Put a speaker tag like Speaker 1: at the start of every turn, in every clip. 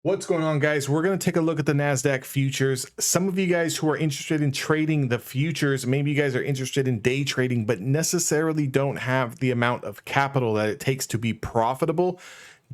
Speaker 1: What's going on, guys? We're going to take a look at the Nasdaq futures. Some of you guys who are interested in trading the futures, maybe you guys are interested in day trading, but necessarily don't have the amount of capital that it takes to be profitable.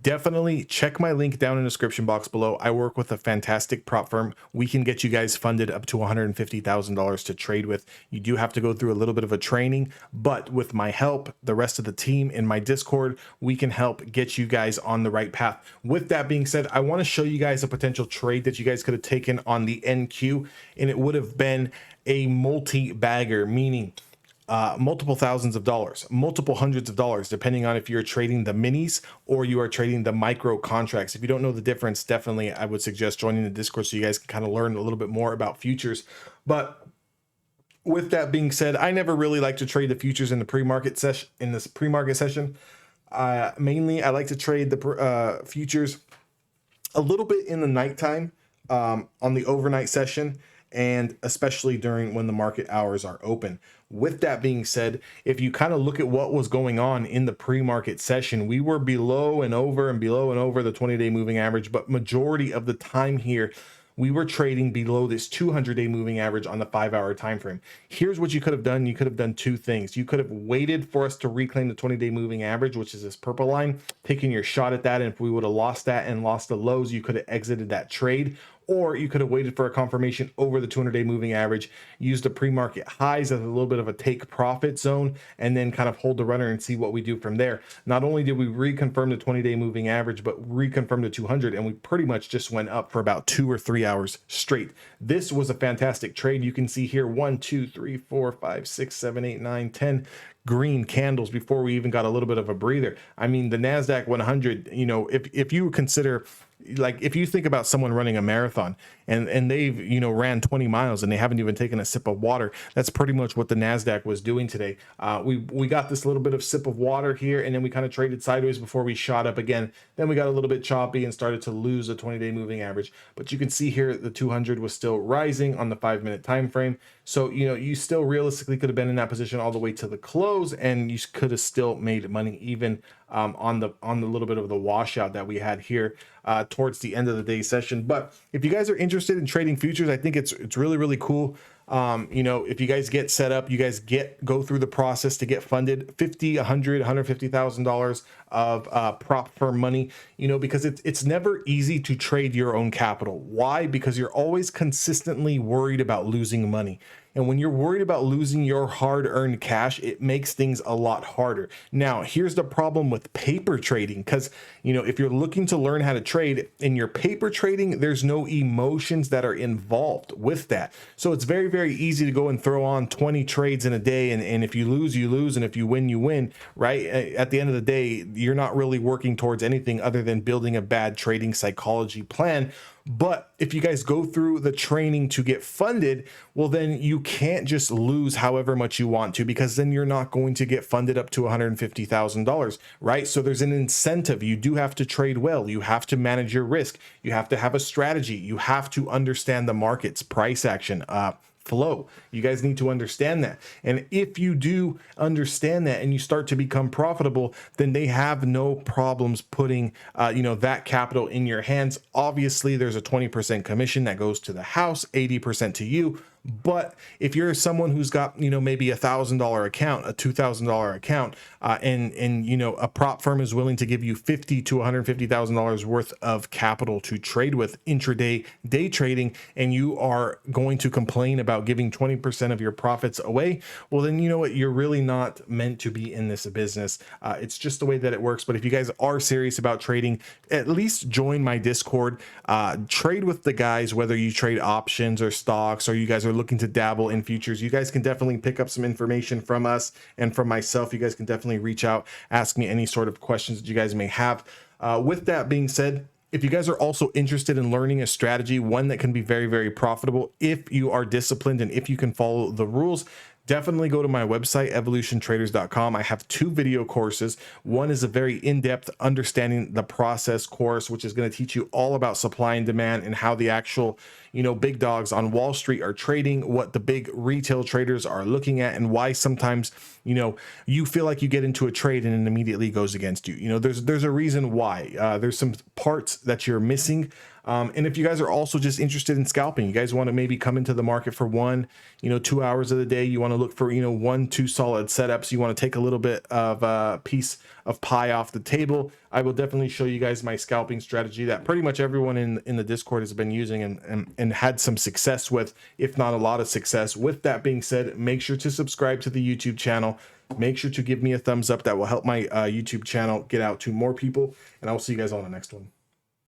Speaker 1: Definitely check my link down in the description box below. I work with a fantastic prop firm. We can get you guys funded up to $150,000 to trade with. You do have to go through a little bit of a training, but with my help, the rest of the team in my Discord, we can help get you guys on the right path. With that being said, I want to show you guys a potential trade that you guys could have taken on the NQ, and it would have been a multi-bagger, meaning multiple thousands of dollars, multiple hundreds of dollars, depending on if you're trading the minis or you are trading the micro contracts. If you don't know the difference, definitely I would suggest joining the Discord so you guys can kind of learn a little bit more about futures. But with that being said, I never really like to trade the futures in the pre-market session. Mainly, I like to trade the futures a little bit in the nighttime on the overnight session, and especially during when the market hours are open. With that being said, if you kind of look at what was going on in the pre-market session, we were below and over the 20-day moving average, but majority of the time here, we were trading below this 200-day moving average on the 5-hour time frame. Here's what you could have done. You could have done two things. You could have waited for us to reclaim the 20-day moving average, which is this purple line, taking your shot at that. And if we would have lost that and lost the lows, you could have exited that trade. Or you could have waited for a confirmation over the 200-day moving average, used the pre-market highs as a little bit of a take profit zone, and then kind of hold the runner and see what we do from there. Not only did we reconfirm the 20-day moving average, but reconfirm the 200, and we pretty much just went up for about 2 or 3 hours straight. This was a fantastic trade. You can see here 1, 2, 3, 4, 5, 6, 7, 8, 9, 10 green candles before we even got a little bit of a breather. I mean, the Nasdaq 100, you know, if you consider, like, if you think about someone running a marathon and they've, you know, ran 20 miles and they haven't even taken a sip of water, that's pretty much what the Nasdaq was doing today. We got this little bit of sip of water here, and then we kind of traded sideways before we shot up again. Then we got a little bit choppy and started to lose a 20-day moving average. But you can see here the 200 was still rising on the 5-minute time frame. So, you know, you still realistically could have been in that position all the way to the close, and you could have still made money even on the little bit of the washout that we had here towards the end of the day session. But if you guys are interested in trading futures, I think it's really cool. You know, if you guys get set up, you guys go through the process to get funded, $50, $100, $150,000 of prop firm money, you know, because it's never easy to trade your own capital. Why? Because you're always consistently worried about losing money. And when you're worried about losing your hard-earned cash, it makes things a lot harder. Now, here's the problem with paper trading, because, you know, if you're looking to learn how to trade in your paper trading, there's no emotions that are involved with that. So it's very easy to go and throw on 20 trades in a day. And if you lose, you lose. And if you win, you win, right? At the end of the day, you're not really working towards anything other than building a bad trading psychology plan. But if you guys go through the training to get funded, well, then you can't just lose however much you want to, because then you're not going to get funded up to $150,000, right? So there's an incentive. You do have to trade well. You have to manage your risk. You have to have a strategy. You have to understand the market's price action, flow. You guys need to understand that. And if you do understand that and you start to become profitable, then they have no problems putting, you know, that capital in your hands. Obviously, there's a 20% commission that goes to the house, 80% to you. But if you're someone who's got, you know, maybe $1,000 account, a $2,000 account, and you know, a prop firm is willing to give you $50,000 to $150,000 worth of capital to trade with intraday day trading, and you are going to complain about giving 20% of your profits away, well, then you know what, you're really not meant to be in this business. It's just the way that it works. But if you guys are serious about trading, at least join my Discord, trade with the guys, whether you trade options or stocks, or you guys are looking to dabble in futures. You guys can definitely pick up some information from us and from myself. You guys can definitely reach out, ask me any sort of questions that you guys may have. With that being said, if you guys are also interested in learning a strategy, one that can be very profitable if you are disciplined and if you can follow the rules, definitely go to my website, evolutiontraders.com. I have 2 video courses. One is a very in-depth understanding the process course, which is going to teach you all about supply and demand and how the actual, you know, big dogs on Wall Street are trading, what the big retail traders are looking at, and why sometimes, you know, you feel like you get into a trade and it immediately goes against you. You know, there's a reason why. There's some parts that you're missing And if you guys are also just interested in scalping, you guys want to maybe come into the market for 2 hours of the day, you want to look for 1-2 solid setups, you want to take a little bit of a piece of pie off the table, I will definitely show you guys my scalping strategy that pretty much everyone in the Discord has been using and had some success with, if not a lot of success. With that being said, make sure to subscribe to the YouTube channel. Make sure to give me a thumbs up. That will help my YouTube channel get out to more people, and I will see you guys on the next one.